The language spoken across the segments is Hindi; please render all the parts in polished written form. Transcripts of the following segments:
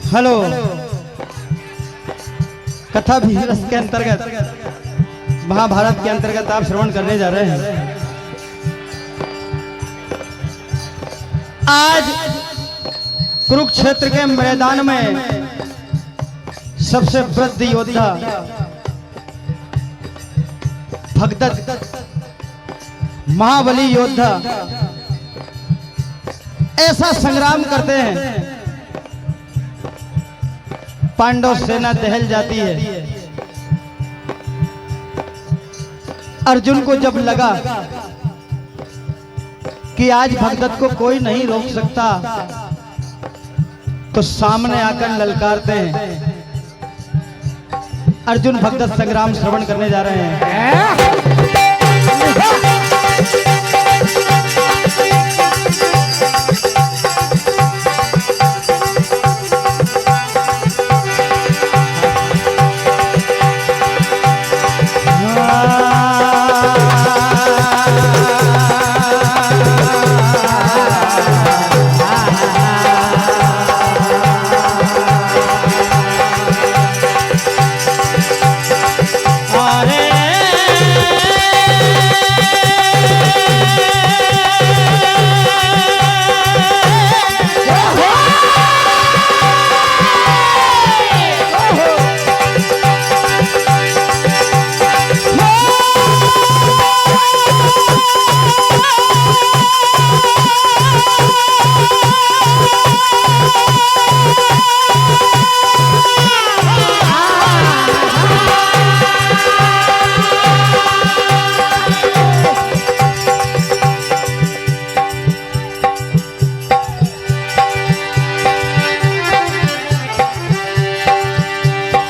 हेलो, कथा भी रस के अंतर्गत महाभारत के अंतर्गत आप श्रवण करने जा रहे हैं। आज कुरुक्षेत्र के मैदान में सबसे वृद्ध योद्धा भगदत्त महाबली योद्धा ऐसा संग्राम करते हैं, पांडव सेना दहल जाती है। अर्जुन को जब लगा कि आज भगदत्त को कोई नहीं रोक सकता, तो सामने आकर ललकारते हैं। अर्जुन भगदत्त संग्राम श्रवण करने जा रहे हैं।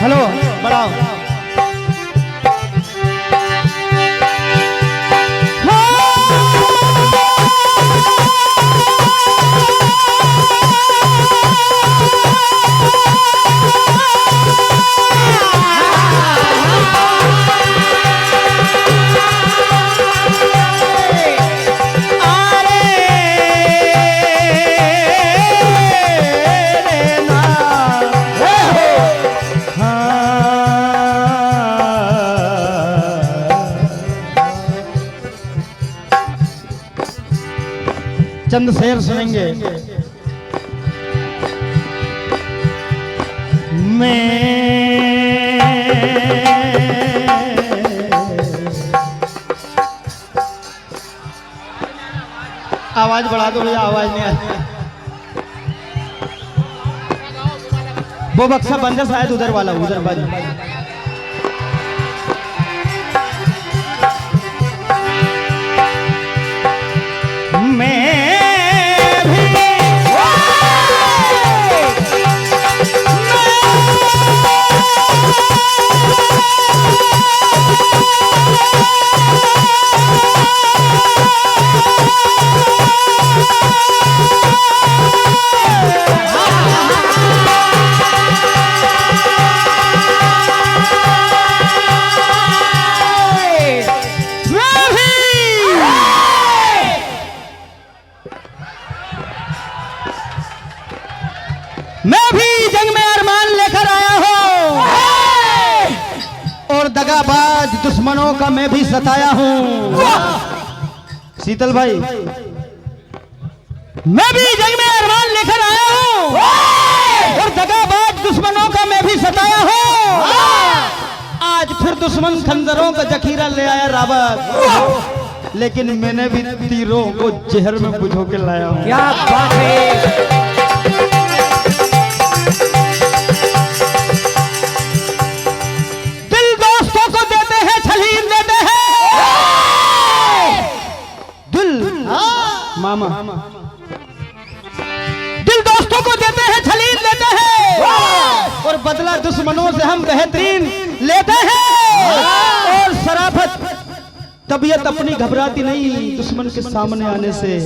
हेलो, बढ़ाओ। चंद शेर सुनेंगे। मैं आवाज बढ़ा दो भैया, आवाज नहीं आती। वो बक्सा बंद है शायद, उधर वाला उधर बाजू। मैं भी जंग में अरमान लेकर आया हूँ और दगाबाज दुश्मनों का मैं भी सताया हूँ। शीतल भाई, मैं भी जंग में अरमान लेकर आया हूँ और दगाबाज दुश्मन खंजरों का जखीरा ले आया रावत, लेकिन मैंने भी तीरों को जहर में बुझो के लाया हूँ। क्या बात है। दिल दोस्तों को देते हैं, छलीन देते हैं। दिल मामा दिल दोस्तों को देते हैं, छलीन देते हैं, और बदला दुश्मनों से हम बेहतरीन लेते हैं। और शराफत तबीयत अपनी घबराती नहीं, दुश्मन के सामने आने से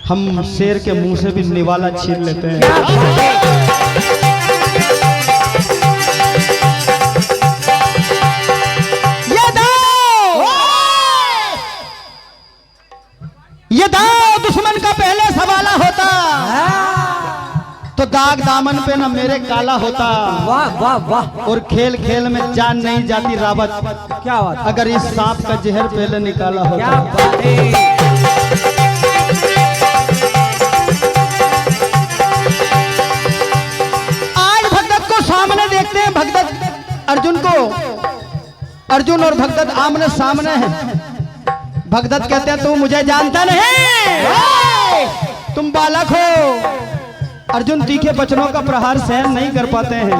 हम शेर के मुंह से भी निवाला छीन लेते हैं। ये दाव दुश्मन का पहले सवाला होता तो दाग दामन पे न मेरे काला होता। वाह वाह वाह। और खेल खेल में जान नहीं जाती रावत, क्या बात, अगर इस सांप का जहर पहले निकाला होता। क्या बात है। आज भगदत्त को सामने देखते हैं, भगदत्त अर्जुन को, अर्जुन और भगदत्त आमने सामने हैं। भगदत्त कहते हैं तू मुझे जानता नहीं, तुम बालक हो। अर्जुन तीखे वचनों का प्रहार सहन नहीं कर पाते हैं।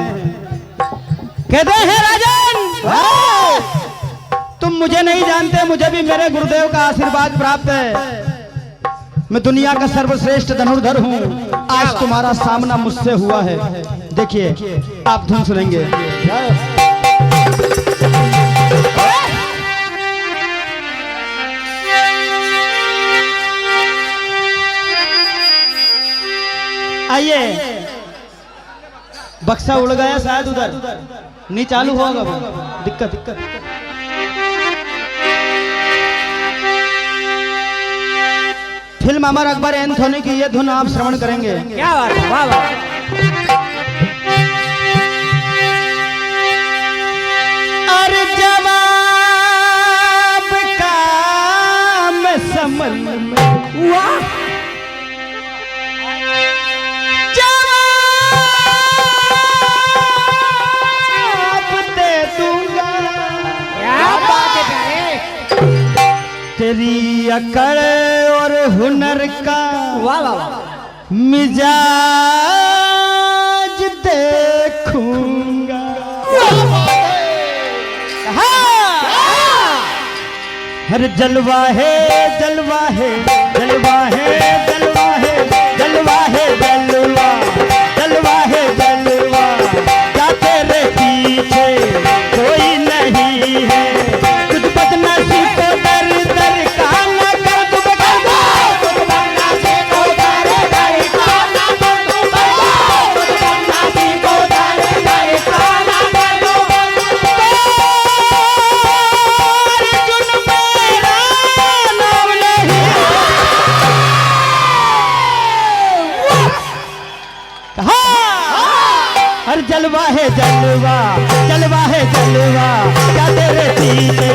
कहते हैं राजन, तुम मुझे नहीं जानते, मुझे भी मेरे गुरुदेव का आशीर्वाद प्राप्त है। मैं दुनिया का सर्वश्रेष्ठ धनुर्धर हूँ। आज तुम्हारा सामना मुझसे हुआ है। देखिए आप धुन सुनेंगे। आइए, बक्सा उड़ गया शायद, उधर नहीं चालू होगा, दिक्कत। फिल्म अमर अकबर एंथोनी की ये धुन आप श्रवण करेंगे। क्या बात है, वाह वाह। अरे जवाब का मैं समझ वाह। तेरी अकड़ और हुनर का वाह वाह मिजाज देखूंगा। हर जलवा है जलवा है जलवा है जलवा है जलवा है जलवा जलवा है जलवा, क्या तेरे पीछे कोई नहीं है। कुछ बदमाशी को दर दर का न कर, तू बदल दो कुछ बदमाशी को दर दर का न कर, तू बदल दो कुछ बदमाशी को दर दर का न कर, तू बदल दो। अर्जुन मेरा नाम नहीं। हर जलवा है जलवा जलवा है जलवा, क्या तेरे पीछे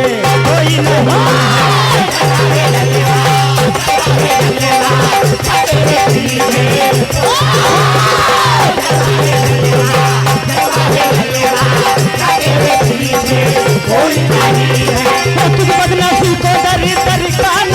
कोई नहीं। तुझ बदमाशी को दर दर का न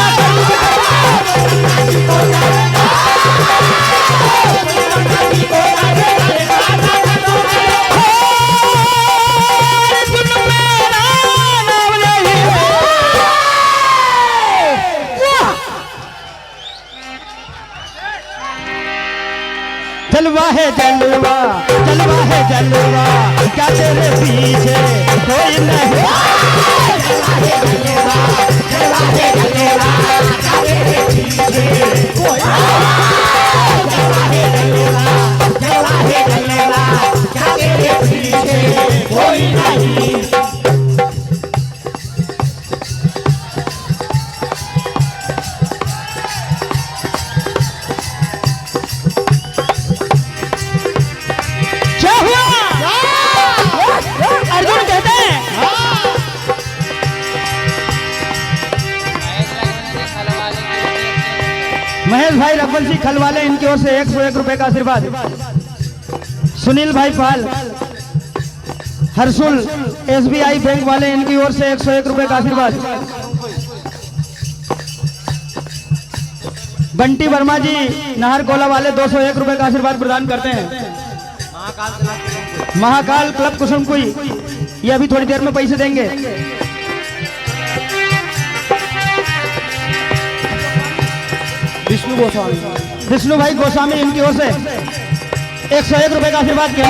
जलवा है जलवा जलवा है जलवा, क्या तेरे पीछे कोई नहीं। जलवा है जलवा क्या तेरे पीछे कोई नहीं। महेश भाई रब्बल सिंह खलवाले, इनकी ओर से 101 रुपए का आशीर्वाद। सुनील भाई पाल, हर्षुल SBI बैंक वाले, इनकी ओर से 101 रुपए का आशीर्वाद। बंटी वर्मा जी नाहर कोला वाले 201 रुपए का आशीर्वाद प्रदान करते हैं। महाकाल क्लब कुसुमकुई, ये अभी थोड़ी देर में पैसे देंगे। विष्णु गोस्वामी, विष्णु भाई गोस्वामी, इनकी ओर से 101 रुपए का आशीर्वाद किया।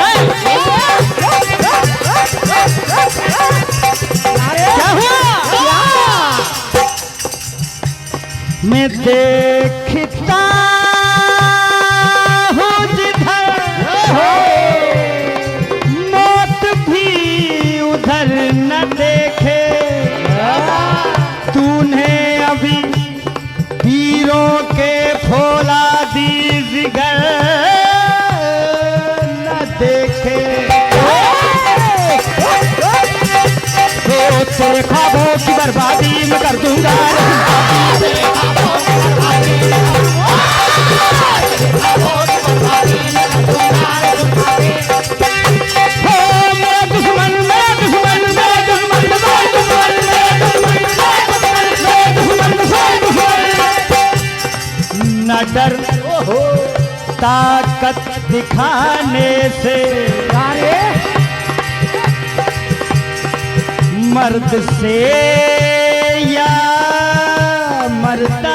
क्या हुआ? मैं देखता हूँ जिधर मौत भी उधर न देखे, तूने अभी वीरों के फौलादी जिगर न देखे। तो तेरे ख्वाबों की बर्बादी मैं कर दूंगा। न डर ताकत दिखाने से, मर्द से या मरता